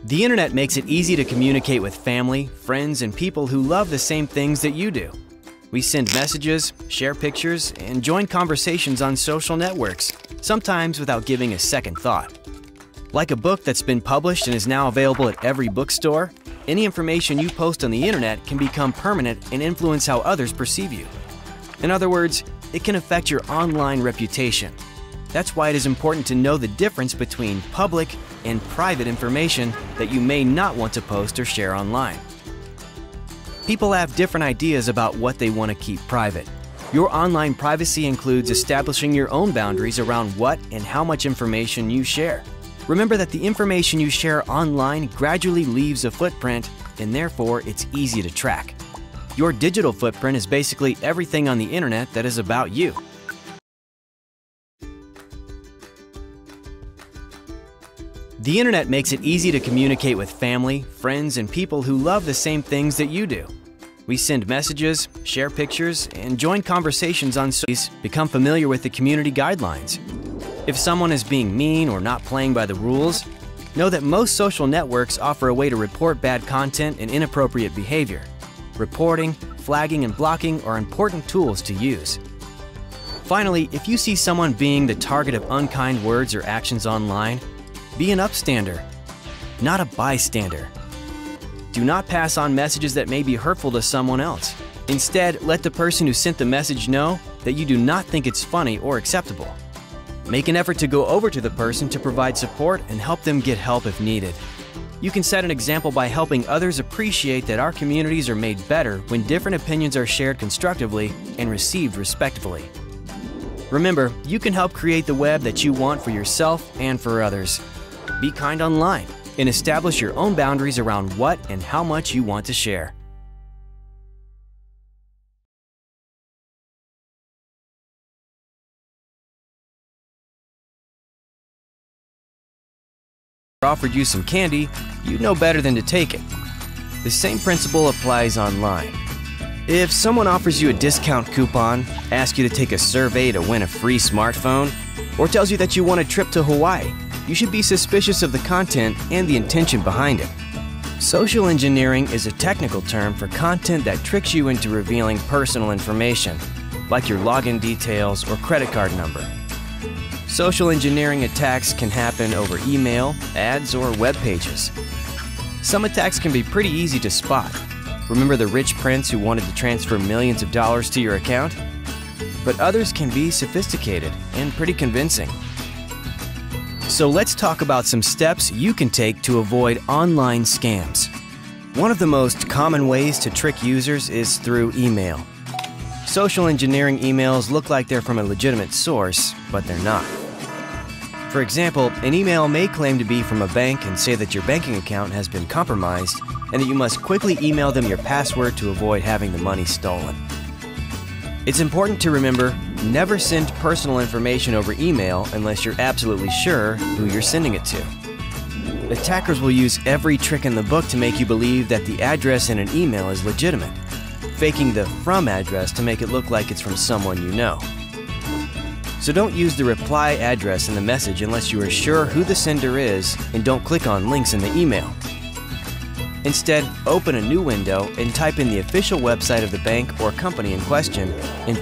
The internet makes it easy to communicate with family, friends, and people who love the same things that you do. We send messages, share pictures, and join conversations on social networks, sometimes without giving a second thought. Like a book that's been published and is now available at every bookstore, any information you post on the internet can become permanent and influence how others perceive you. In other words, it can affect your online reputation. That's why it is important to know the difference between public and private information that you may not want to post or share online. People have different ideas about what they want to keep private. Your online privacy includes establishing your own boundaries around what and how much information you share. Remember that the information you share online gradually leaves a footprint, and therefore it's easy to track. Your digital footprint is basically everything on the internet that is about you. The internet makes it easy to communicate with family, friends, and people who love the same things that you do. We send messages, share pictures, and join conversations on social. Become familiar with the community guidelines. If someone is being mean or not playing by the rules, know that most social networks offer a way to report bad content and inappropriate behavior. Reporting, flagging, and blocking are important tools to use. Finally, if you see someone being the target of unkind words or actions online, be an upstander, not a bystander. Do not pass on messages that may be hurtful to someone else. Instead, let the person who sent the message know that you do not think it's funny or acceptable. Make an effort to go over to the person to provide support and help them get help if needed. You can set an example by helping others appreciate that our communities are made better when different opinions are shared constructively and received respectfully. Remember, you can help create the web that you want for yourself and for others. Be kind online and establish your own boundaries around what and how much you want to share. Offered you some candy, you know better than to take it. The same principle applies online. If someone offers you a discount coupon, asks you to take a survey to win a free smartphone, or tells you that you want a trip to Hawaii, you should be suspicious of the content and the intention behind it. Social engineering is a technical term for content that tricks you into revealing personal information, like your login details or credit card number. Social engineering attacks can happen over email, ads, or web pages. Some attacks can be pretty easy to spot. Remember the rich prince who wanted to transfer millions of dollars to your account? But others can be sophisticated and pretty convincing. So let's talk about some steps you can take to avoid online scams. One of the most common ways to trick users is through email. Social engineering emails look like they're from a legitimate source, but they're not. For example, an email may claim to be from a bank and say that your banking account has been compromised and that you must quickly email them your password to avoid having the money stolen. It's important to remember, never send personal information over email unless you're absolutely sure who you're sending it to. Attackers will use every trick in the book to make you believe that the address in an email is legitimate, faking the from address to make it look like it's from someone you know. So don't use the reply address in the message unless you are sure who the sender is, and don't click on links in the email. Instead, open a new window and type in the official website of the bank or company in question and